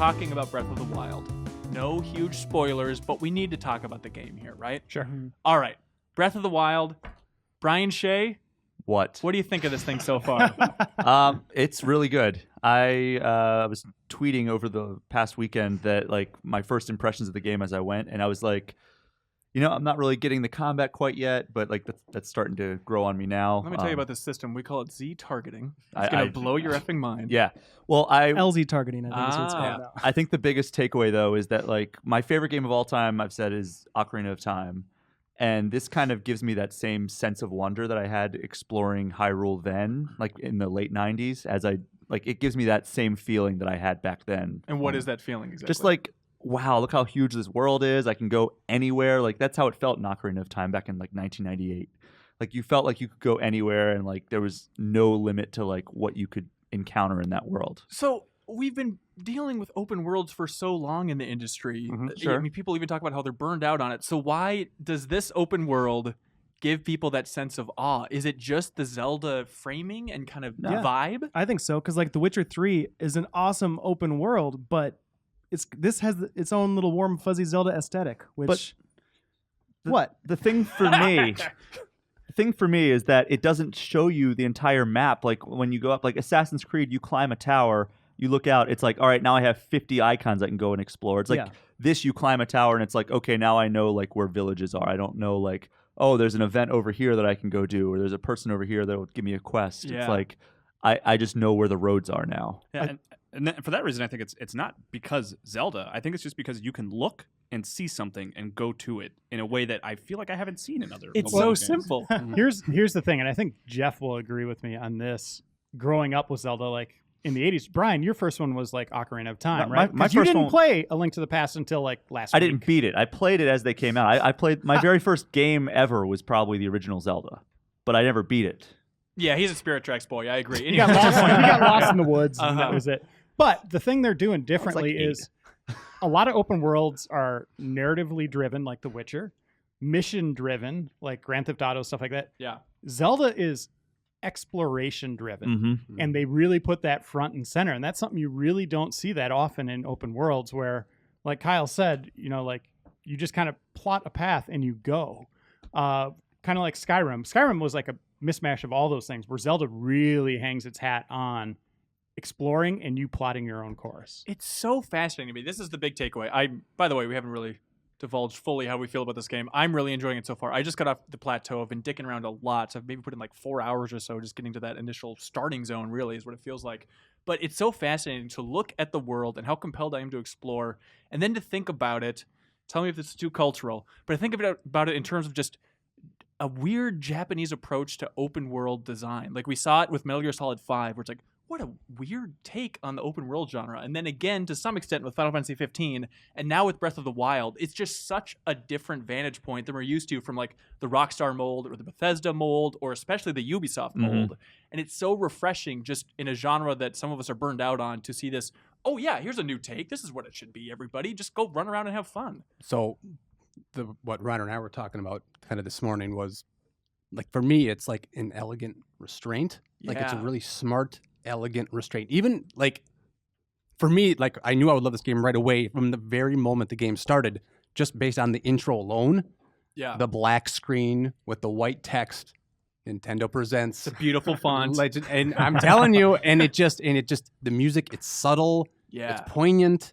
talking about Breath of the Wild. No huge spoilers, but we need to talk about the game here, right? Sure. Mm-hmm. All right. Breath of the Wild. Brian Shea, What? what do you think of this thing so far? It's really good. I was tweeting over the past weekend that like my first impressions of the game as I went, and I was like, I'm not really getting the combat quite yet, but like that's starting to grow on me now. Let me tell you about this system. We call it Z targeting. It's going to blow your effing mind. Yeah. Well, LZ targeting, I think is what it's called now. I think the biggest takeaway though is that like my favorite game of all time, I've said, is Ocarina of Time. And this kind of gives me that same sense of wonder that I had exploring Hyrule then, like in the late 90s, it gives me that same feeling that I had back then. And what is that feeling exactly? Just like, wow, look how huge this world is. I can go anywhere. Like that's how it felt in Ocarina of Time back in like 1998. Like you felt like you could go anywhere and like there was no limit to like what you could encounter in that world. So we've been dealing with open worlds for so long in the industry. Sure. I mean, people even talk about how they're burned out on it. So why does this open world give people that sense of awe? Is it just the Zelda framing and kind of vibe? I think so, because like The Witcher 3 is an awesome open world, but this has its own little warm, fuzzy Zelda aesthetic, which... The thing for me... The thing for me is that it doesn't show you the entire map. Like when you go up, like Assassin's Creed, you climb a tower, you look out, it's like, all right, now I have 50 icons I can go and explore. It's like this, you climb a tower and it's like, okay, now I know like where villages are. I don't know like, oh, there's an event over here that I can go do, or there's a person over here that will give me a quest. Yeah. It's like, I just know where the roads are now. Yeah, and for that reason, I think it's not because Zelda. I think it's just because you can look and see something and go to it in a way that I feel like I haven't seen in other. It's mobile so games. simple. Here's the thing, and I think Jeff will agree with me on this. Growing up with Zelda, like in the 80s, Brian, your first one was like Ocarina of Time, right? My you first didn't one- play A Link to the Past until like last week. I didn't beat it. I played it as they came out. I played my very first game ever was probably the original Zelda, but I never beat it. Yeah, he's a Spirit Tracks boy. I agree. You got lost in the woods, and that was it. But the thing they're doing differently like 8. is a lot of open worlds are narratively driven, like The Witcher, mission driven, like Grand Theft Auto, stuff like that. Yeah. Zelda is exploration driven, Mm-hmm. and they really put that front and center. And that's something you really don't see that often in open worlds where, like Kyle said, like you just kind of plot a path and you go. Kind of like Skyrim. Skyrim was like a mismatch of all those things, where Zelda really hangs its hat on exploring and you plotting your own course. It's so fascinating to me. This is the big takeaway. By the way, we haven't really divulged fully how we feel about this game. I'm really enjoying it so far. I just got off the plateau. I've been dicking around a lot. So I've maybe put in like 4 hours or so just getting to that initial starting zone, really, is what it feels like. But it's so fascinating to look at the world and how compelled I am to explore, and then to think about it. Tell me if this is too cultural, but I think about it in terms of just a weird Japanese approach to open world design. Like we saw it with Metal Gear Solid 5, where it's like, what a weird take on the open world genre. And then again, to some extent, with Final Fantasy 15, and now with Breath of the Wild, it's just such a different vantage point than we're used to from like the Rockstar mold or the Bethesda mold, or especially the Ubisoft mold. And it's so refreshing just in a genre that some of us are burned out on to see this, oh yeah, here's a new take. This is what it should be, everybody. Just go run around and have fun. So what Reiner and I were talking about kind of this morning was, like, for me, it's like an elegant restraint. Like it's a Yeah. really smart, elegant restraint. Even like for me, like I knew I would love this game right away from the very moment the game started, just based on the intro alone. Yeah. The black screen with the white text, Nintendo presents. It's a beautiful font. Legend, and I'm telling you, and it just the music, it's subtle, Yeah. it's poignant,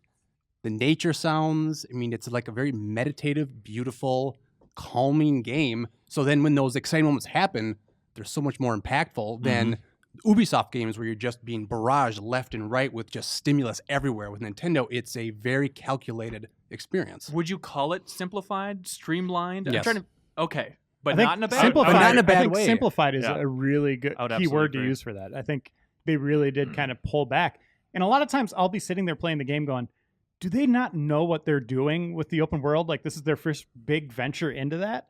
the nature sounds. I mean, it's like a very meditative, beautiful, calming game. So then when those exciting moments happen, they're so much more impactful than Ubisoft games where you're just being barraged left and right with just stimulus everywhere. With Nintendo, it's a very calculated experience. Would you call it simplified, streamlined? Yes. Okay. But I think not in a bad simplified, but not in a I bad think way. simplified is Yeah. a really good I would key absolutely word to agree. use for that. I think they really did kind of pull back. And a lot of times I'll be sitting there playing the game going, do they not know what they're doing with the open world? Like this is their first big venture into that?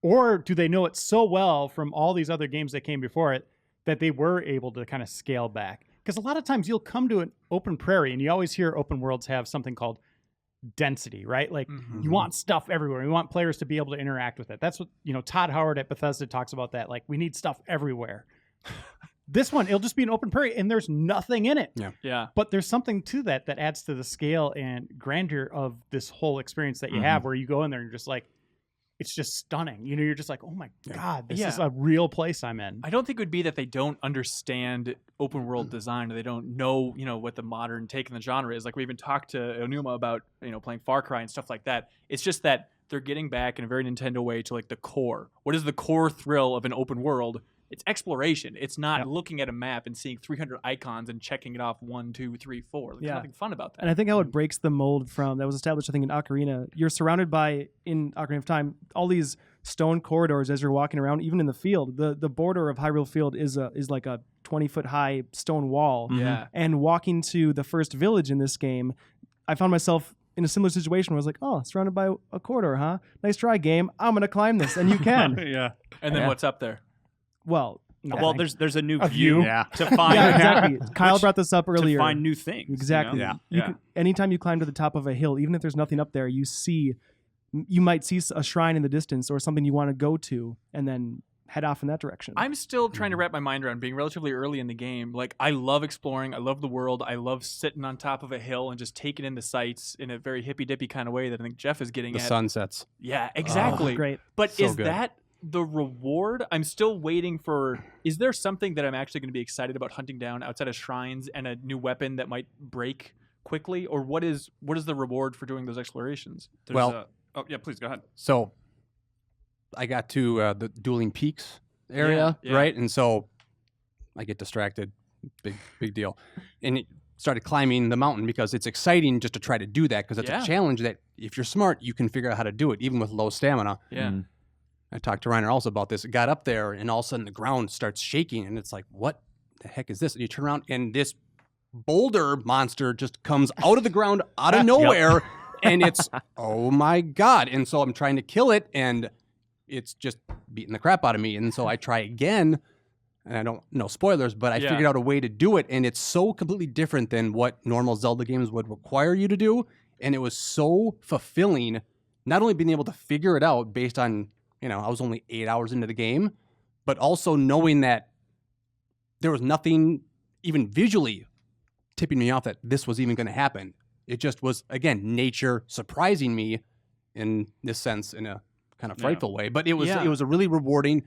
Or do they know it so well from all these other games that came before it that they were able to kind of scale back? Because a lot of times you'll come to an open prairie and you always hear open worlds have something called density, right? Like you want stuff everywhere. You want players to be able to interact with it. That's what, Todd Howard at Bethesda talks about that. Like we need stuff everywhere. This one, it'll just be an open prairie and there's nothing in it. Yeah. But there's something to that adds to the scale and grandeur of this whole experience that you have, where you go in there and you're just like, it's just stunning. You know, you're just like, oh my God, this is a real place I'm in. I don't think it would be that they don't understand open world design, or they don't know, you know, what the modern take in the genre is. Like, we even talked to Onuma about, you know, playing Far Cry and stuff like that. It's just that they're getting back in a very Nintendo way to like the core. What is the core thrill of an open world? It's exploration. It's not looking at a map and seeing 300 icons and checking it off 1, 2, 3, 4. There's nothing fun about that. And I think how it breaks the mold from that was established, I think, in Ocarina. You're surrounded by, in Ocarina of Time, all these stone corridors as you're walking around, even in the field. The border of Hyrule Field is like a 20-foot high stone wall. Yeah. And walking to the first village in this game, I found myself in a similar situation where I was like, oh, surrounded by a corridor, huh? Nice try, game. I'm going to climb this. And you can. And then what's up there? Well, Well, there's a new A view view. to find. yeah, exactly. Kyle Which- brought this up earlier. To find new things. Exactly. You know? You can, anytime you climb to the top of a hill, even if there's nothing up there, you might see a shrine in the distance or something you want to go to, and then head off in that direction. I'm still trying to wrap my mind around being relatively early in the game. Like, I love exploring. I love the world. I love sitting on top of a hill and just taking in the sights in a very hippy-dippy kind of way that I think Jeff is getting The at. sunsets. Yeah, exactly. Great. But So is good. that the reward? I'm still waiting for... Is there something that I'm actually going to be excited about hunting down outside of shrines and a new weapon that might break quickly? Or what is the reward for doing those explorations? Oh yeah, please go ahead. So I got to the Dueling Peaks area, Yeah. right? And so I get distracted. Big deal. And it started climbing the mountain because it's exciting just to try to do that, because it's Yeah. a challenge that if you're smart, you can figure out how to do it, even with low stamina. Yeah. I talked to Reiner also about this. It got up there, and all of a sudden the ground starts shaking, and it's like, what the heck is this? And you turn around, and this boulder monster just comes out of the ground, out of nowhere, and it's, oh my God. And so I'm trying to kill it, and it's just beating the crap out of me. And so I try again, and I don't know spoilers, but I figured out a way to do it, and it's so completely different than what normal Zelda games would require you to do. And it was so fulfilling, not only being able to figure it out based on, you know, I was only 8 hours into the game, but also knowing that there was nothing even visually tipping me off that this was even going to happen. It just was, again, nature surprising me in this sense, in a kind of frightful way. But it was a really rewarding,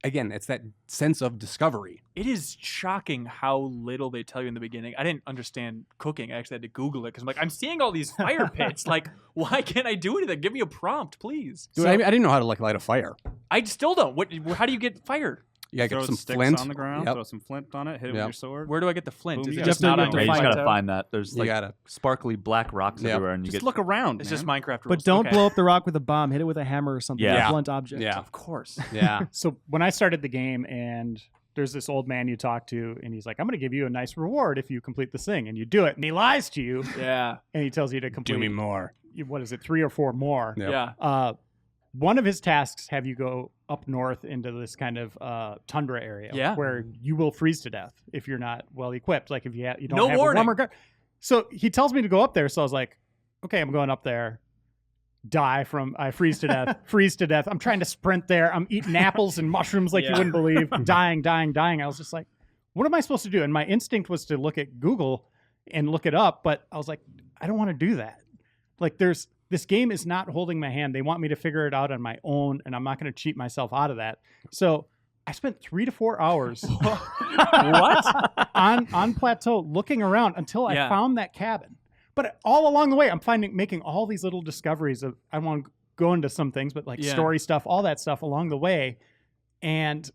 again, it's that sense of discovery. It is shocking how little they tell you in the beginning. I didn't understand cooking. I actually had to Google it because I'm like, I'm seeing all these fire pits. Like, why can't I do anything? Give me a prompt, please. Dude, I didn't know how to light a fire. I still don't. How do you get fire? You gotta Throw get some sticks flint on the ground. Yep. Throw some flint on it. Hit it with Yep. your sword. Where do I get the flint? Boom, Is you it got just it. not You on have to Yeah, you just find gotta out. find that. There's You like gotta- sparkly black rocks Yep. everywhere, and you Just get look around. It's just man. Minecraft rules. But don't Okay. blow up the rock with a bomb. Hit it with a hammer or something. Yeah. A blunt object. Yeah. Of course. Yeah. So when I started the game, and there's this old man you talk to, and he's like, I'm going to give you a nice reward if you complete this thing. And you do it. And he lies to you, Yeah. and he tells you to complete, more. what is it, 3 or 4 more. Yep. Yeah. One of his tasks have you go up north into this kind of tundra area, Yeah. where you will freeze to death if you're not well equipped. Like if you don't No have warning. a warmer guard. So he tells me to go up there. So I was like, okay, I'm going up there. I freeze to death, freeze to death. I'm trying to sprint there. I'm eating apples and mushrooms like you wouldn't believe. Dying. I was just like, what am I supposed to do? And my instinct was to look at Google and look it up, but I was like, I don't want to do that. Like this game is not holding my hand. They want me to figure it out on my own, and I'm not going to cheat myself out of that. So I spent 3 to 4 hours What? on plateau looking around until I Yeah. found that cabin. But all along the way, I'm making all these little discoveries of, I want to go into some things, but like Yeah. story stuff, all that stuff along the way. And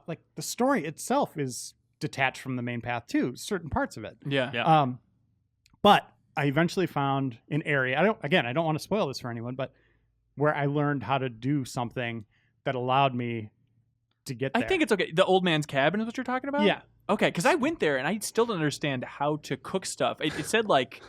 like the story itself is detached from the main path too, certain parts of it. Yeah. Yeah. But I eventually found an area. I don't want to spoil this for anyone, but where I learned how to do something that allowed me to get I there. think it's okay. The old man's cabin is what you're talking about? Yeah. Okay, because I went there and I still don't understand how to cook stuff. It said like,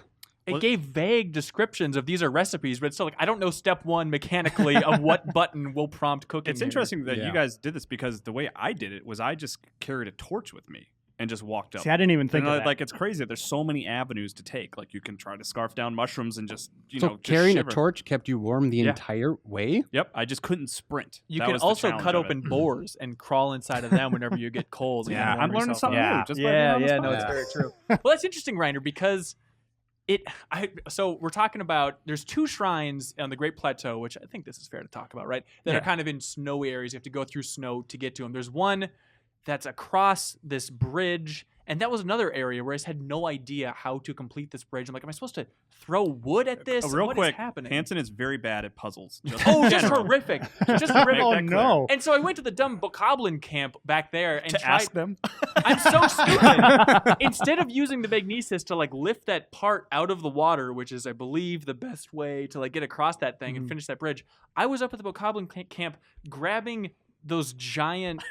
it Well- gave vague descriptions of these are recipes, but it's still like, I don't know step 1 mechanically of what button will prompt cooking. It's here. interesting that Yeah. you guys did this, because the way I did it was I just carried a torch with me. and just walked up. See, I didn't even think And, of that. like it's crazy. There's so many avenues to take. Like you can try to scarf down mushrooms and just So just carrying shiver. a torch kept you warm the Yeah. entire way? Yep, I just couldn't sprint. You That can was the also challenge cut of it. open boars and crawl inside of them whenever you get cold. and Yeah, warm I'm learning yourself something up. new. Just by being on the spot. no, it's Yeah. very true. Well, that's interesting, Reiner, because so we're talking about there's 2 shrines on the Great Plateau, which I think this is fair to talk about, right? That are kind of in snowy areas. You have to go through snow to get to them. There's one that's across this bridge, and that was another area where I just had no idea how to complete this bridge. I'm like, am I supposed to throw wood at this? Real What quick, is happening? Hanson is very bad at puzzles. Just Oh, in just general. horrific. Just horrific. oh that clear. no! And so I went to the dumb bokoblin camp back there and To tried. ask them. I'm so stupid. Instead of using the magnesis to like lift that part out of the water, which is, I believe, the best way to like get across that thing and finish that bridge, I was up at the bokoblin camp grabbing those giant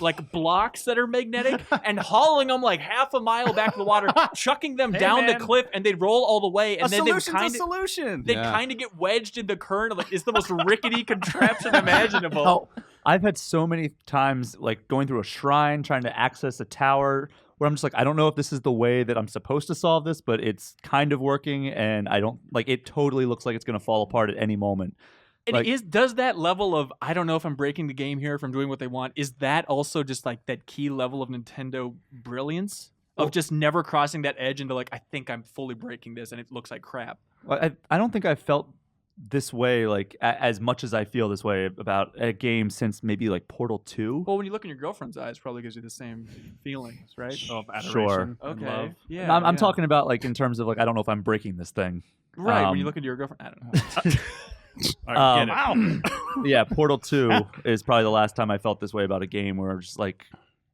like blocks that are magnetic and hauling them like half a mile back to the water, chucking them down the man. cliff, and they'd roll all the way, and A then they would solution's kind a of solution. they Yeah. kind of get wedged in the current. Like it's the most rickety contraption imaginable. Oh, I've had so many times like going through a shrine trying to access a tower where I'm just like, I don't know if this is the way that I'm supposed to solve this, but it's kind of working, and I don't like it. Totally looks like it's going to fall apart at any moment. And Like- does that level of I don't know if I'm breaking the game here, if I'm doing what they want, is that also just like that key level of Nintendo brilliance of just never crossing that edge into like I think I'm fully breaking this and it looks like crap? I don't think I've felt this way like as much as I feel this way about a game since maybe like Portal 2. Well, when you look in your girlfriend's eyes, it probably gives you the same feelings, right? Of Sure. adoration and Okay. love. Yeah. I'm yeah. talking about like in terms of like I don't know if I'm breaking this thing. right when you um, look into your girlfriend. I don't know. All right, get Um, it. Yeah, Portal 2 is probably the last time I felt this way about a game where I'm just like,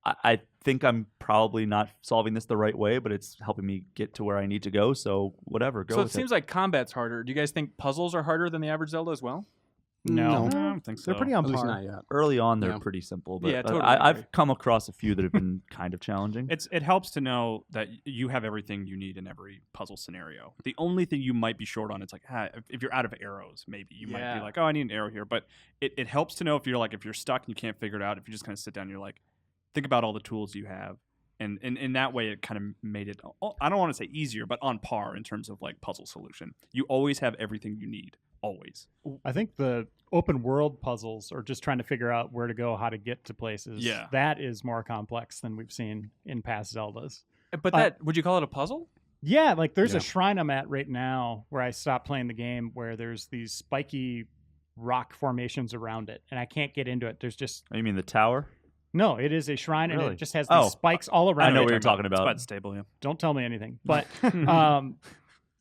I think I'm probably not solving this the right way, but it's helping me get to where I need to go. So whatever, go So it with seems like combat's harder. Do you guys think puzzles are harder than the average Zelda as well? No. I don't think so. They're pretty on At least par. not yet. Early on, they're Yeah. pretty simple, but Yeah, totally I've agree. come across a few that have been kind of challenging. It helps to know that you have everything you need in every puzzle scenario. The only thing you might be short on, it's like if you're out of arrows, maybe you might Yeah. be like, oh, I need an arrow here. But it helps to know if you're stuck and you can't figure it out. If you just kind of sit down, and you're like, think about all the tools you have, and in that way, it kind of made it. I don't want to say easier, but on par in terms of like puzzle solution. You always have everything you need, always. I think the open world puzzles are just trying to figure out where to go, how to get to places. Yeah. That is more complex than we've seen in past Zeldas. But that would you call it a puzzle? Yeah, like there's Yeah. a shrine I'm at right now where I stopped playing the game where there's these spiky rock formations around it and I can't get into it. There's just You mean the tower? no, it is a shrine and Really? it just has these Oh, spikes all around I know it. what you're talking It's about. by the stable, yeah. Don't tell me anything. But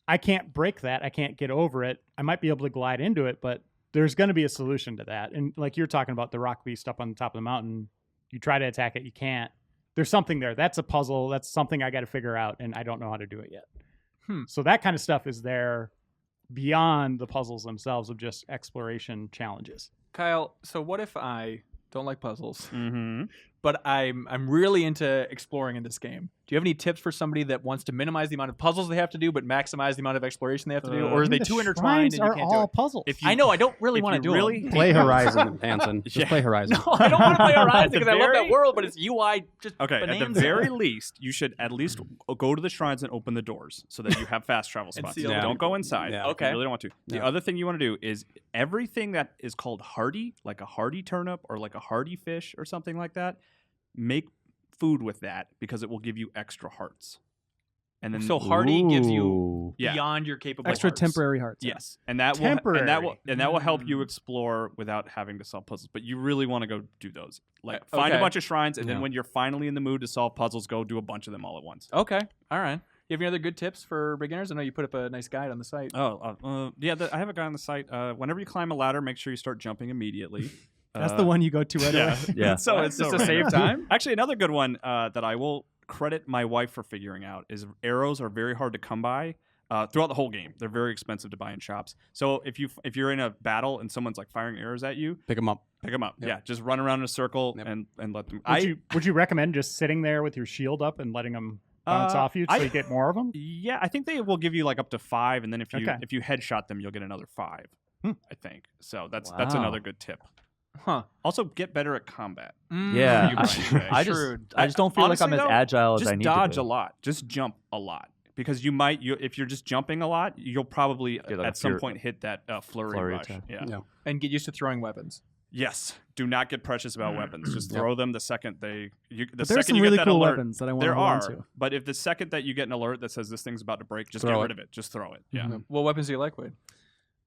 I can't break that. I can't get over it. I might be able to glide into it, but there's going to be a solution to that. And like you're talking about the rock beast up on the top of the mountain, you try to attack it, you can't. There's something there. That's a puzzle. That's something I got to figure out, and I don't know how to do it yet. So that kind of stuff is there beyond the puzzles themselves of just exploration challenges. Kyle, so what if I don't like puzzles, Mm-hmm. but I'm really into exploring in this game? Do you have any tips for somebody that wants to minimize the amount of puzzles they have to do, but maximize the amount of exploration they have to do, or are they The too intertwined shrines and you are can't do all it? puzzles. I know. I don't really if want to you do really them. Play Horizon, Hanson. Just play Horizon. No, I don't want to play Horizon At the because I love that very- world, but it's UI just Okay, at the bonanza. very least, you should at least go to the shrines and open the doors so that you have fast travel And spots. see all the Don't people. go inside. Yeah. if you Okay. really don't want to. The Yeah. other thing you want to do is everything that is called hardy, like a hardy turnip or like a hardy fish or something like that, make food with that because it will give you extra hearts. And then So Hardy gives you Ooh. Yeah. beyond your capable Extra hearts. temporary hearts. Yes, and that will and that will help you Mm. explore without having to solve puzzles. But you really want to go do those. Like Uh, find a okay. bunch of shrines, and Yeah. then when you're finally in the mood to solve puzzles, go do a bunch of them all at once. Okay. All right. You have any other good tips for beginners? I know you put up a nice guide on the site. Yeah, I have a guy on the site. Whenever you climb a ladder, make sure you start jumping immediately. That's the one you go to right Yeah, away. Yeah. so What? it's Just so to save random. time? Actually, another good one that I will credit my wife for figuring out is arrows are very hard to come by. Throughout the whole game, they're very expensive to buy in shops. So if you're in a battle and someone's like firing arrows at you, Pick them up. pick them up. Yep. Yeah, just run around in a circle Yep. and let them. Would you recommend just sitting there with your shield up and letting them bounce off you so you get more of them? Yeah, I think they will give you like up to 5, and then if you Okay. if you headshot them, you'll get another 5. Hmm. I think so. That's Wow. another good tip. Huh. Also, get better at combat. Yeah, You might say. I just don't feel like I'm Honestly, as though, agile as just I need dodge to a be. lot. Just jump a lot. Because if you're just jumping a lot, you'll probably Get like at a some flurry- point hit that flurry flurry rush. attack. Yeah. And get used to throwing weapons. Yes. Do not get precious about weapons. Just throw them the second they. But there's some really cool weapons that I want to There hold on are, to. but if the second that you get an alert that says this thing's about to break, just Throw get it. rid of it. Just throw it. Yeah. What weapons do you like, Wade?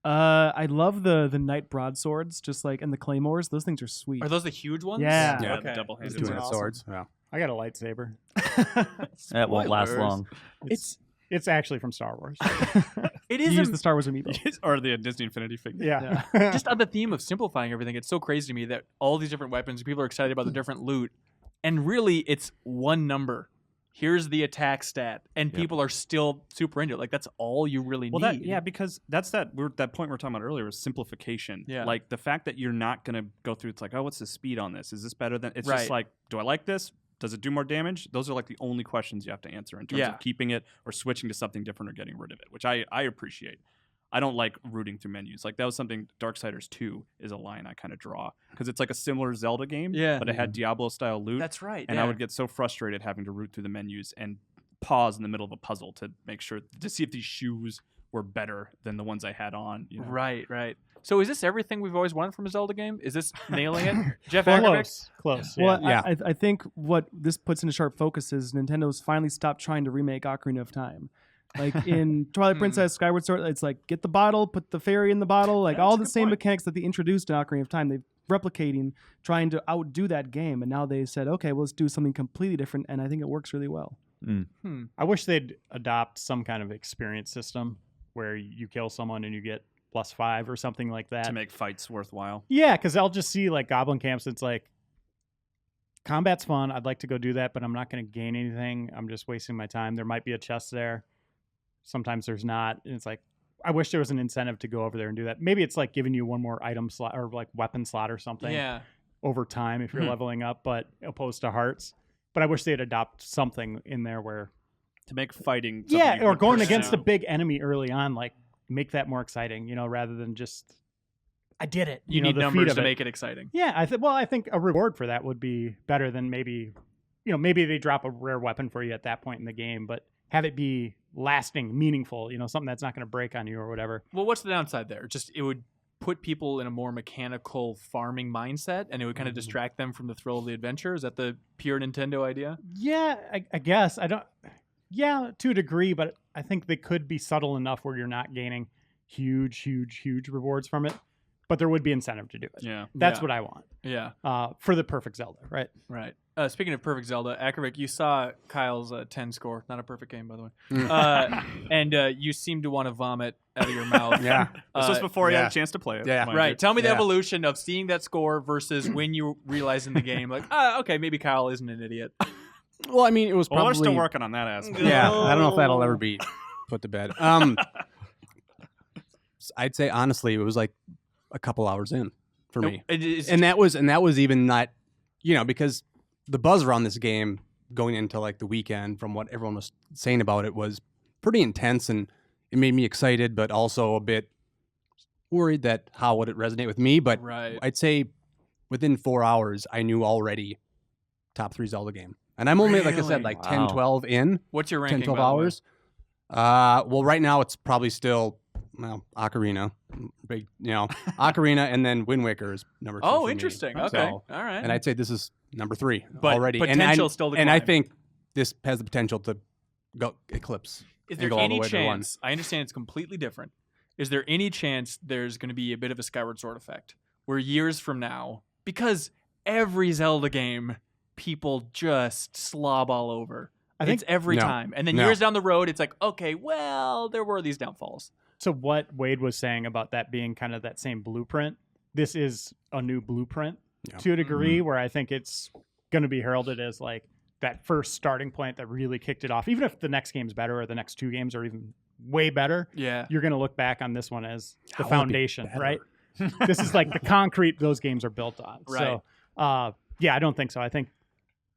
I love the knight broadswords, just like and the claymores. Those things are sweet. Are those the huge ones? Yeah. Yeah. Okay. The double-handed Two-handed Awesome. swords. Yeah. I got a lightsaber. That won't last Spoilers. long. It's actually from Star Wars. It You is use the Star Wars amiibo. or the Disney Infinity figure. Yeah. just on the theme of simplifying everything. It's so crazy to me that all these different weapons, people are excited about the different loot, and really it's one number. Here's the attack stat, and people are still super into it. Like that's all you really need. Because that's that point we were talking about earlier was simplification. Yeah. Like the fact that you're not gonna go through. It's like, oh, what's the speed on this? Is this better than? It's Right. just like, do I like this? Does it do more damage? Those are like the only questions you have to answer in terms Yeah. of keeping it or switching to something different or getting rid of it, which I appreciate. I don't like rooting through menus. Like that was something Darksiders 2 is a line I kind of draw because it's like a similar Zelda game, Yeah. but it had Diablo style loot. That's right. And I would get so frustrated having to root through the menus and pause in the middle of a puzzle to make sure to see if these shoes were better than the ones I had on. You know? Right. So is this everything we've always wanted from a Zelda game? Is this nailing it? Jeff Akervik? Close. Well, Yeah. I think what this puts into sharp focus is Nintendo's finally stopped trying to remake Ocarina of Time. Like in Twilight Princess, Skyward Sword, it's like get the bottle, put the fairy in the bottle, like all the same mechanics that they introduced in Ocarina of Time. They're replicating, trying to outdo that game, and now they said, okay, well, let's do something completely different, and I think it works really well. I wish they'd adopt some kind of experience system where you kill someone and you get +5 or something like that. To make fights worthwhile. Yeah, because I'll just see like goblin camps. It's like combat's fun. I'd like to go do that, but I'm not going to gain anything. I'm just wasting my time. There might be a chest there. Sometimes there's not. And it's like I wish there was an incentive to go over there and do that. Maybe it's like giving you one more item slot or like weapon slot or something over time if you're leveling up, but opposed to hearts. But I wish they'd adopt something in there where To make fighting. yeah, or going against a big enemy early on, like make that more exciting, rather than just I did it. You know, need the feat numbers of to it. make it exciting. Yeah, I think a reward for that would be better than maybe they drop a rare weapon for you at that point in the game, but have it be lasting, meaningful, something that's not going to break on you or whatever. Well, what's the downside there? Just it would put people in a more mechanical farming mindset, and it would kind of distract them from the thrill of the adventure. Is that the pure Nintendo idea? Yeah, I guess. I don't. Yeah, to a degree, but I think they could be subtle enough where you're not gaining huge rewards from it, but there would be incentive to do it. Yeah. That's Yeah. what I want Yeah. for the perfect Zelda, right? Right. Speaking of perfect Zelda, Akervik, you saw Kyle's 10 score. Not a perfect game, by the way. And you seem to want to vomit out of your mouth. Yeah. This was before he had yeah. a chance to play it. Yeah. mind Right. you. Tell me the Yeah. evolution of seeing that score versus when you realize in the game, like, okay, maybe Kyle isn't an idiot. Well, I mean, it was Well, probably. we're still working on that aspect. Yeah, I don't know if that'll ever be put to bed. I'd say honestly, it was like a couple hours in for me, and that was even not, because the buzz around this game going into like the weekend, from what everyone was saying about it, was pretty intense, and it made me excited, but also a bit worried that how would it resonate with me. But Right. I'd say within 4 hours, I knew already top 3 Zelda game, and I'm only like I Really? said, like Wow. 10, 12 in. What's your ranking? 10, 12 by the way? hours. Well, right now it's probably still Ocarina, big, Ocarina, and then Wind Waker is number 2. Oh, for me. interesting. Okay. So- All right. and I'd say this is number 3 But already. potential and still to And I climb. think this has the potential to go eclipse. Is and there go all the any way to 1. chance? I understand it's completely different. Is there any chance there's going to be a bit of a Skyward Sword effect, where years from now, because every Zelda game, people just slob all over. I think it's every No. time, and then No. years down the road, it's like, okay, well, there were these downfalls. So what Wade was saying about that being kind of that same blueprint, this is a new blueprint Yeah. to a degree where I think it's going to be heralded as like that first starting point that really kicked it off. Even if the next game's better or the next 2 games are even way better, Yeah. you're going to look back on this one as the How will it be foundation, better? right? This is like the concrete those games are built on. Right. So, yeah, I don't think so. I think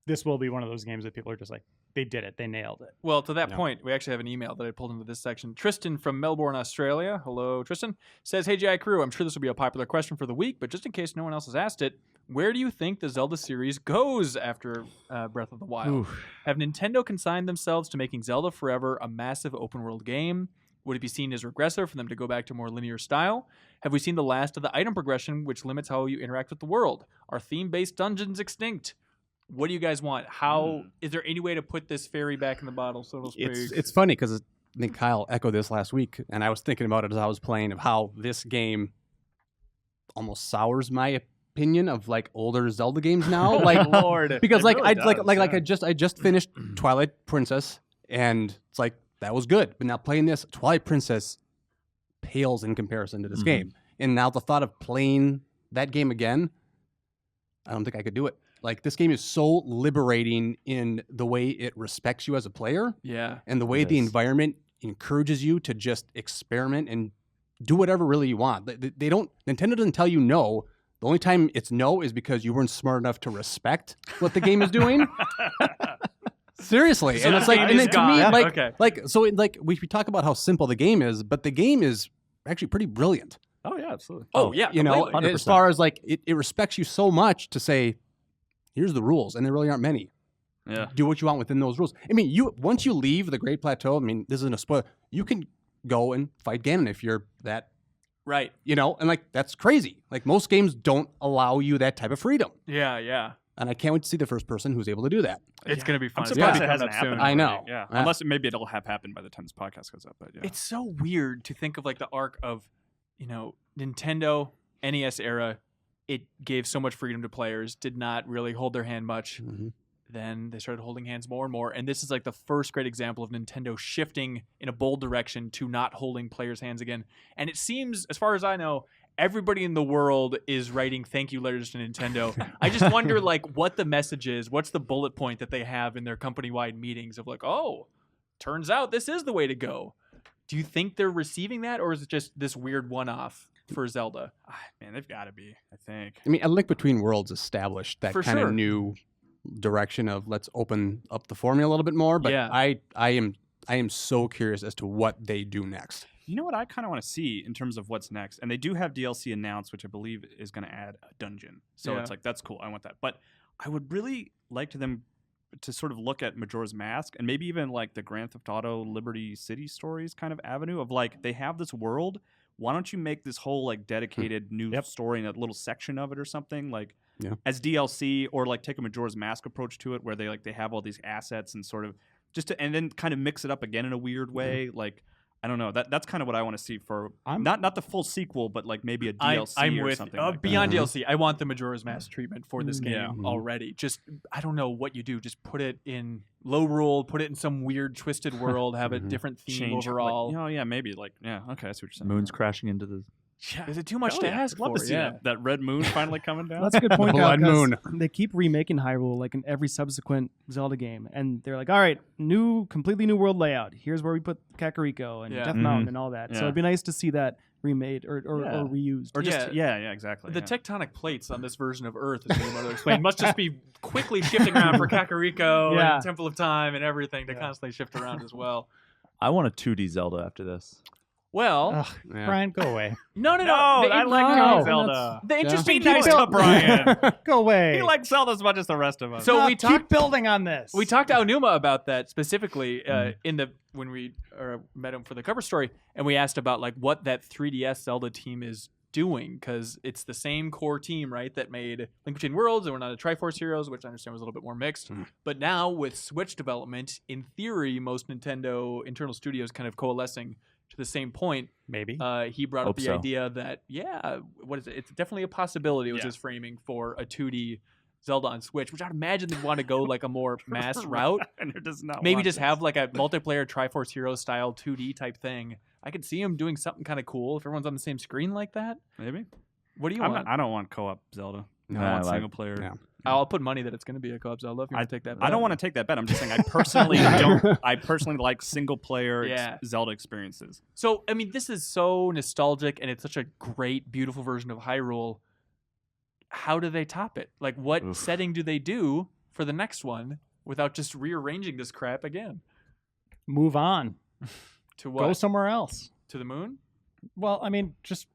this will be one of those games that people are just like, they did it, they nailed it. Well, to that Yeah. point, we actually have an email that I pulled into this section. Tristan from Melbourne, Australia. Hello, Tristan. Says, hey, GI crew, I'm sure this will be a popular question for the week, but just in case no one else has asked it, where do you think the Zelda series goes after Breath of the Wild? Have Nintendo consigned themselves to making Zelda Forever a massive open-world game? Would it be seen as regressive for them to go back to more linear style? Have we seen the last of the item progression, which limits how you interact with the world? Are theme-based dungeons extinct? What do you guys want? How is there any way to put this fairy back in the bottle, so to speak? It's funny because I think Kyle echoed this last week, and I was thinking about it as I was playing of how this game almost sours my opinion of like older Zelda games now. Like Lord, because It like really I does, I just finished Twilight Princess, and it's like that was good. But now playing this, Twilight Princess pales in comparison to this game. And now the thought of playing that game again, I don't think I could do it. Like this game is so liberating in the way it respects you as a player, yeah. and the way the environment encourages you to just experiment and do whatever really you want. They don't. Nintendo doesn't tell you no. The only time it's no is because you weren't smart enough to respect what the game is doing. Seriously, So and the it's like, game and is then to me, gone. like, Okay. we talk about how simple the game is, but the game is actually pretty brilliant. Oh yeah, absolutely. Oh, yeah. You know, completely. 100%. as far as like it respects you so much to say, here's the rules, and there really aren't many. Yeah. Do what you want within those rules. I mean, once you leave the Great Plateau, I mean, this isn't a spoiler. You can go and fight Ganon if you're that, Right. you know, and like that's crazy. Like most games don't allow you that type of freedom, Yeah, yeah. and I can't wait to see the first person who's able to do that. It's going to be fun. I'm It's surprised gotta it be hasn't coming up soon. happened. I already. know. Yeah. Yeah. Unless maybe it'll have happened by the time this podcast goes up. But yeah. It's so weird to think of like the arc of, you know, Nintendo NES era. It gave so much freedom to players, did not really hold their hand much. Then they started holding hands more and more. And this is like the first great example of Nintendo shifting in a bold direction to not holding players' hands again. And it seems, as far as I know, everybody in the world is writing thank you letters to Nintendo. I just wonder like what the message is. What's the bullet point that they have in their company-wide meetings of like, oh, turns out this is the way to go. Do you think they're receiving that, or is it just this weird one-off for Zelda? Man, they've got to be. I think. I mean, A Link Between Worlds established that For kind sure. of new direction of let's open up the formula a little bit more. But Yeah. I am so curious as to what they do next. You know what I kind of want to see in terms of what's next, and they do have DLC announced, which I believe is going to add a dungeon. So Yeah. it's like that's cool. I want that, but I would really like them to sort of look at Majora's Mask and maybe even like the Grand Theft Auto Liberty City Stories kind of avenue of like they have this world. Why don't you make this whole like dedicated new story in a little section of it or something like as DLC, or like take a Majora's Mask approach to it where they have all these assets and sort of and then kind of mix it up again in a weird way. Like I don't know. That's kind of what I want to see for not the full sequel, but like maybe a DLC I'm or with something. Like beyond that. DLC. I want the Majora's Mask treatment for this game Yeah. already. Just I don't know what you do. Just put it in low rule. Put it in some weird twisted world. Have a different theme Change overall. Like, yeah, maybe like okay, I see what you're saying. Moon's crashing into the. Yeah. Is it too much Oh, to yeah. ask I'd love for? to see Yeah. that red moon finally coming down. That's a good point, The Kyle, Blood 'cause Moon. they keep remaking Hyrule like in every subsequent Zelda game, and they're like, all right, completely new world layout. Here's where we put Kakariko and Yeah. Death Mountain and all that. So Yeah. it'd be nice to see that remade or Yeah. reused. Or just Yeah. yeah, exactly. The yeah. tectonic plates on this version of Earth, as your mother explained, must just be quickly shifting around for Kakariko Yeah. and Temple of Time and everything to constantly shift around as well. I want a 2D Zelda after this. Well, Ugh, Yeah. Brian, go away. no. I like no, Zelda. The interesting Be thing nice is- to Brian. Go away. He likes Zelda as much as the rest of us. So No, we keep talked. building on this. We talked to Aonuma about that specifically when we met him for the cover story, and we asked about like what that 3DS Zelda team is doing, because it's the same core team, right, that made Link Between Worlds, and we're not a Triforce Heroes, which I understand was a little bit more mixed. But now with Switch development, in theory, most Nintendo internal studios kind of coalescing to the same point. Maybe. He brought up Hope the so. idea that what is it? It's definitely a possibility. It was his framing for a 2D Zelda on Switch, which I'd imagine they'd want to go like a more mass route. And it does not Maybe want just this. have like a multiplayer Triforce Hero style 2D type thing. I could see him doing something kind of cool if everyone's on the same screen like that. maybe. What do you want? I don't want co-op Zelda. No, I want I like- single player. yeah. I'll put money that it's going to be a co-op Zelda if you want to take that. I don't want to take that bet. I'm just saying I personally don't. I personally like single player Yeah. Zelda experiences. So, I mean, this is so nostalgic, and it's such a great, beautiful version of Hyrule. How do they top it? Like, what setting do they do for the next one without just rearranging this crap again? Move on. To what? Go somewhere else. To the moon? Well, I mean, just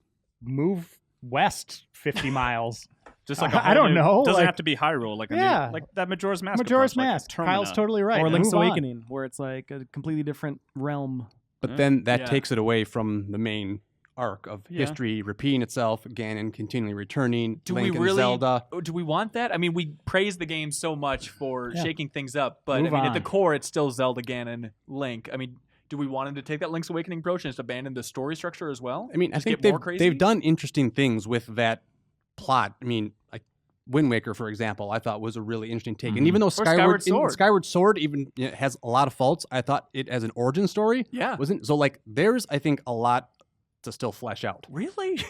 move west 50 miles. Just like I don't know. Doesn't like, have to be Hyrule, like Yeah. like that Majora's Mask. Majora's approach, like Mask. Termina. Kyle's totally right. Or Link's Move on. Awakening, where it's like a completely different realm. But then that Yeah. takes it away from the main arc of Yeah. history repeating itself, Ganon continually returning, Do Link we and really? Zelda. Do we want that? I mean, we praise the game so much for Yeah. shaking things up, but Move I mean, at the on. core, it's still Zelda, Ganon, Link. I mean, do we want him to take that Link's Awakening approach and just abandon the story structure as well? I mean, I Just think get more crazy? they've done interesting things with that plot. I mean, like Wind Waker, for example, I thought was a really interesting take. And even though Skyward Sword. Skyward Sword even has a lot of faults, I thought it as an origin story Yeah. wasn't. So like, there's I think a lot to still flesh out. Really?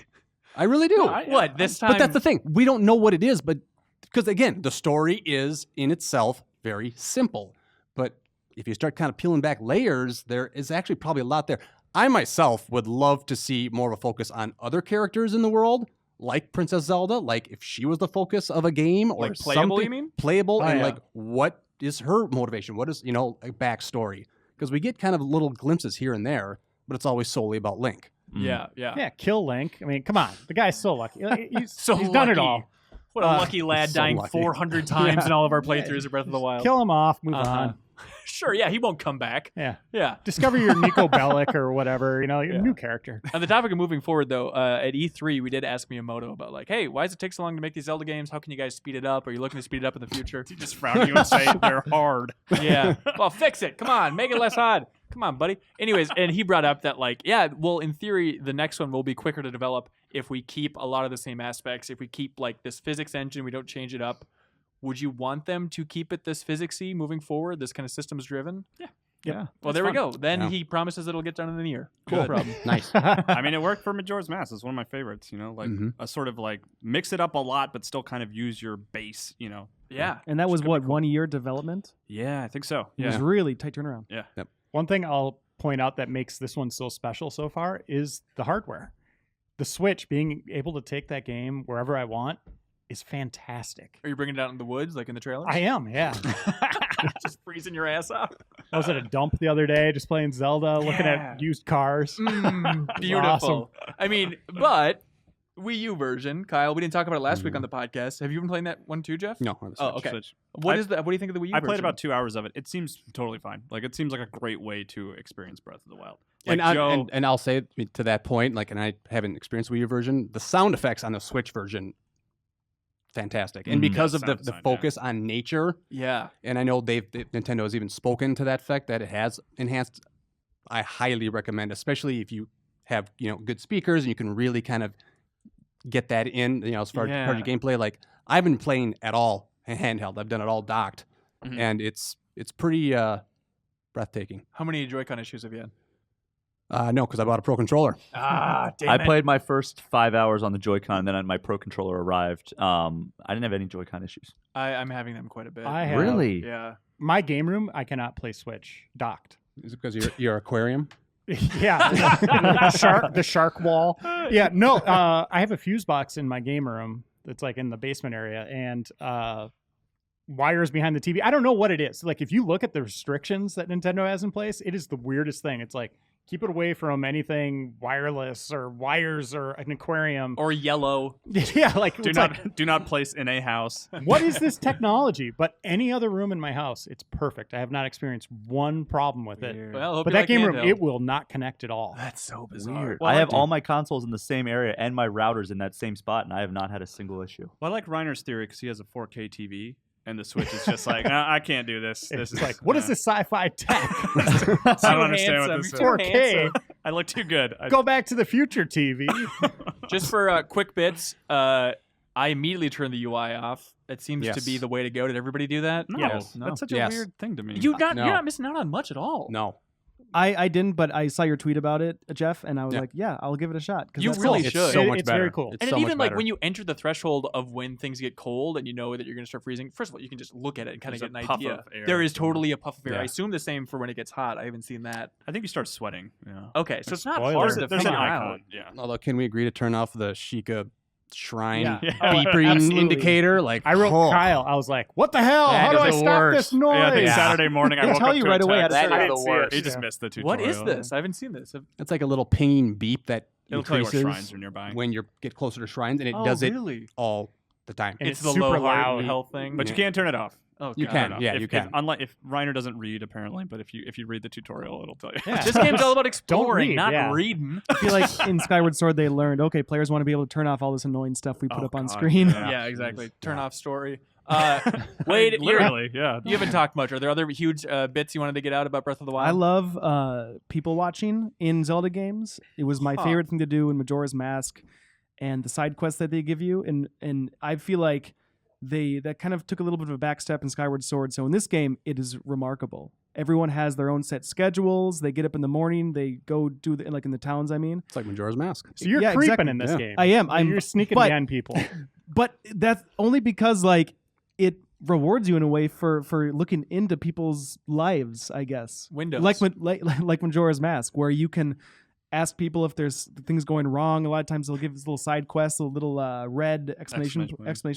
I really do. What this time? But that's the thing. We don't know what it is, but because again, the story is in itself very simple. But if you start kind of peeling back layers, there is actually probably a lot there. I myself would love to see more of a focus on other characters in the world, like Princess Zelda, like if she was the focus of a game or Like playable, something you mean? playable, Oh, and yeah. like what is her motivation? What is a backstory? Because we get kind of little glimpses here and there, but it's always solely about Link. Yeah. Yeah, kill Link. I mean, come on. The guy's so lucky. He's, So he's done it lucky. all. What a lucky lad, so dying lucky. 400 times Yeah. in all of our playthroughs of Breath of the Wild. Kill him off. Move Uh-huh. on. Sure, yeah, he won't come back. Yeah. Yeah. Discover your Nico Bellic or whatever. A new character. On the topic of moving forward, though, at E3, we did ask Miyamoto about, like, hey, why does it take so long to make these Zelda games? How can you guys speed it up? Are you looking to speed it up in the future? He just frown at you and say they're hard. Yeah. Well, fix it. Come on. Make it less hard. Come on, buddy. Anyways, and he brought up that, like, yeah, well, in theory, the next one will be quicker to develop if we keep a lot of the same aspects. If we keep, like, this physics engine, we don't change it up. Would you want them to keep it this physicsy moving forward, this kind of systems driven? Yeah. Well, there we go. Then Yeah. he promises it'll get done in a year. Cool. No problem. Nice. I mean, it worked for Majora's Mask. It's one of my favorites. Like Mhm. a sort of like mix it up a lot, but still kind of use your base. Yeah. And that was could be what, cool. 1 year development? Yeah, I think so. It was Yeah. really tight turnaround. One thing I'll point out that makes this one so special so far is the hardware. The Switch, being able to take that game wherever I want, is fantastic. Are you bringing it out in the woods, like in the trailer? I am, yeah. Just freezing your ass off. I was at a dump the other day just playing Zelda, looking Yeah. at used cars. Beautiful. I mean, but Wii U version, Kyle, we didn't talk about it last week on the podcast. Have you been playing that one too, Jeff? No. on the Oh, Switch. okay. Switch. What I- is that? What do you think of the Wii U I version? played about 2 hours of it. It seems totally fine. Like it seems like a great way to experience Breath of the Wild. Like And I'll say to that point, like, and I haven't experienced the Wii U version, the sound effects on the Switch version, fantastic. And Mhm. because Yeah, of the sound design, focus on nature, Yeah. and I know Nintendo has even spoken to that fact that it has enhanced. I highly recommend, especially if you have good speakers and you can really kind of get that in, as far as part of your gameplay. Like I haven't been playing at all handheld. I've done it all docked, Mhm. and it's pretty breathtaking. How many Joy-Con issues have you had? No, because I bought a Pro Controller. Ah, damn I it. played my first 5 hours on the Joy-Con, then my Pro Controller arrived. I didn't have any Joy-Con issues. I'm having them quite a bit. I have Really? Yeah. my game room. I cannot play Switch docked. Is it because your aquarium? Yeah, the shark wall. Yeah, no, I have a fuse box in my game room that's like in the basement area, and wires behind the TV. I don't know what it is. Like if you look at the restrictions that Nintendo has in place, it is the weirdest thing. It's like keep it away from anything wireless or wires or an aquarium. Or yellow. Yeah, like do it's not like, do not place in a house. what is this technology? But any other room in my house, it's perfect. I have not experienced one problem with it. Well, I hope But you that like game room, handheld. it will not connect at all. That's so bizarre. Weird. Well, I have do- all my consoles in the same area and my routers in that same spot, and I have not had a single issue. Well, I like Reiner's theory because he has a 4K TV, and the Switch is just like, I can't do this. This It's is like, what is this sci-fi tech? I don't understand what handsome. this is. You're 4K. handsome. I look too good. Go back to the future TV. Just for quick bits, I immediately turned the UI off. It seems to Yes. be the way to go. Did everybody do that? No, Yes. that's such a Yes. weird thing to me. You're No. not missing out on much at all. No. I didn't, but I saw your tweet about it, Jeff, and I was Yeah. like, yeah, I'll give it a shot. 'cause You that's really cool. It's should. so much It's better. very cool. It's And so even much like better. when you enter the threshold of when things get cold and you know that you're going to start freezing, first of all, you can just look at it and kind of There's get a an puff idea. of air. There is totally a puff of air. Yeah. I assume the same for when it gets hot. I haven't seen that. I think you start sweating. Yeah. Okay, so it's not Spoiler. hard There's to There's an figure out. icon. Yeah. Although, can we agree to turn off the Sheikah shrine Yeah. beeping absolutely. indicator. Like I wrote oh, Kyle. I was like, "What the hell? That How do is I the stop worst. this noise?" Yeah, I think Yeah. Saturday morning I They woke tell up you to right a away how text. to That set is it. the worst. He just missed the What tutorial. is this? I haven't seen this. It's like a little pinging beep that It'll tell you what increases shrines are nearby. when you get closer to shrines, and it Oh, does it really? all the time. And It's it's the super low heart loud. health thing. But you can't turn it off. Oh, You God. can. No. Yeah, if, you can. Unlike if Reiner doesn't read apparently, but if you read the tutorial, it'll tell you. Yeah. This game's all about exploring, read, not yeah. reading. I feel like in Skyward Sword they learned, okay, players want to be able to turn off all this annoying stuff we put Oh, up on God, screen. yeah. Yeah, exactly. Turn Yeah. off story. Wade, Literally, yeah. you haven't talked much. Are there other huge bits you wanted to get out about Breath of the Wild? I love people watching in Zelda games. It was my favorite thing to do in Majora's Mask and the side quests that they give you. And I feel like that kind of took a little bit of a back step in Skyward Sword. So in this game, it is remarkable. Everyone has their own set schedules. They get up in the morning. They go do like in the towns. I mean, It's like Majora's Mask. So you're Yeah, creeping exactly. in this Yeah. game. I am. You're sneaking but- behind people. but that's only because like it rewards you in a way for looking into people's lives, I guess. Windows. Like Majora's Mask, where you can ask people if there's things going wrong. A lot of times they'll give us little side quests, little red exclamation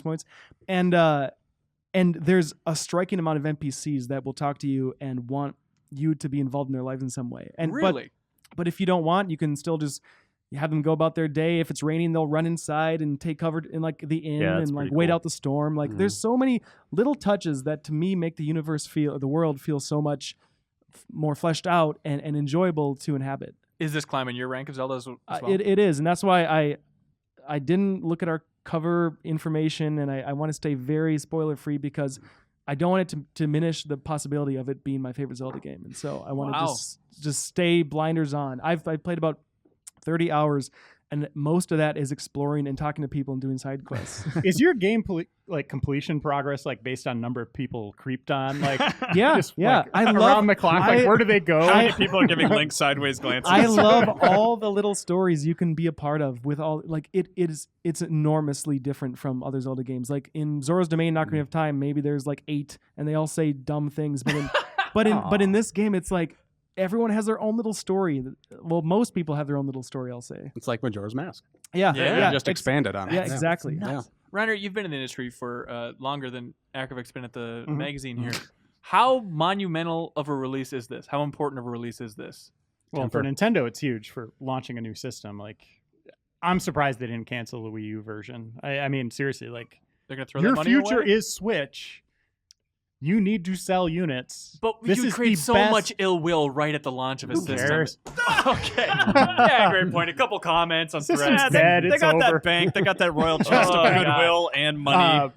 points, and there's a striking amount of NPCs that will talk to you and want you to be involved in their lives in some way. And Really? but if you don't want, you can still just have them go about their day. If it's raining, they'll run inside and take cover in like the inn Yeah, that's and like pretty wait cool. out the storm. Like there's so many little touches that to me make the universe the world feel so much more fleshed out and enjoyable to inhabit. Is this climbing your rank of Zelda as well? It is, and that's why I didn't look at our cover information, and I want to stay very spoiler free because I don't want it to diminish the possibility of it being my favorite Zelda game, and so I want Wow. to just stay blinders on. I've played about 30 hours, and most of that is exploring and talking to people and doing side quests. Is your game like completion progress like based on number of people creeped on? Like Yeah, just, yeah. like, I around love the clock. Like where do they go? How many people are giving Link sideways glances? I love all the little stories you can be a part of with all like it's enormously different from other Zelda games. Like in Zora's Domain, Ocarina of Time, maybe there's like 8 and they all say dumb things, but in this game it's like everyone has their own little story. Well, most people have their own little story, I'll say. It's like Majora's Mask. Yeah. Yeah, Just expanded on it. Yeah, exactly. Yeah. Reiner, you've been in the industry for longer than Akervik's been at the magazine here. How monumental of a release is this? How important of a release is this? Well, for Nintendo, it's huge for launching a new system. Like, I'm surprised they didn't cancel the Wii U version. I mean, seriously, like, They're going to throw your that money future away? is Switch. You need to sell units. But this you is create the so best- much ill will right at the launch of a Who system. cares? Okay. Yeah, great point. A couple comments on System's threads. dead. They It's got over. that bank. They got that royal chest Oh, of God. goodwill and money.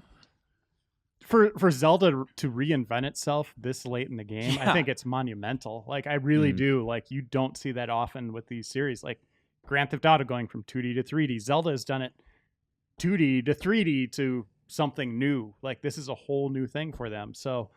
For Zelda to reinvent itself this late in the game, I Yeah. think it's monumental. Like, I really do. Like, you don't see that often with these series. Like, Grand Theft Auto going from 2D to 3D. Zelda has done it 2D to 3D to something new. Like, this is a whole new thing for them. So,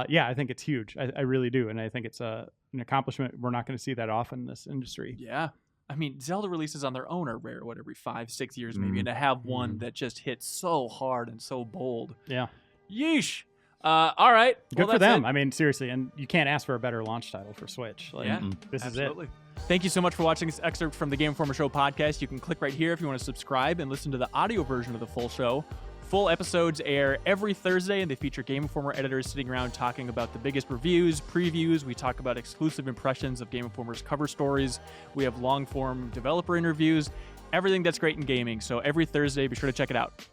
yeah, I think it's huge. I really do. And I think it's an accomplishment we're not going to see that often in this industry. Yeah. I mean, Zelda releases on their own are rare, every 5-6 years maybe, and to have one that just hits so hard and so bold. Yeah. Yeesh. All right. Good Well, for that's them. it. I mean, seriously. And you can't ask for a better launch title for Switch. Like, Yeah, this absolutely. is it. Thank you so much for watching this excerpt from the Game Informer Show podcast. You can click right here if you want to subscribe and listen to the audio version of the full show. Full episodes air every Thursday, and they feature Game Informer editors sitting around talking about the biggest reviews, previews. We talk about exclusive impressions of Game Informer's cover stories. We have long-form developer interviews, everything that's great in gaming. So every Thursday, be sure to check it out.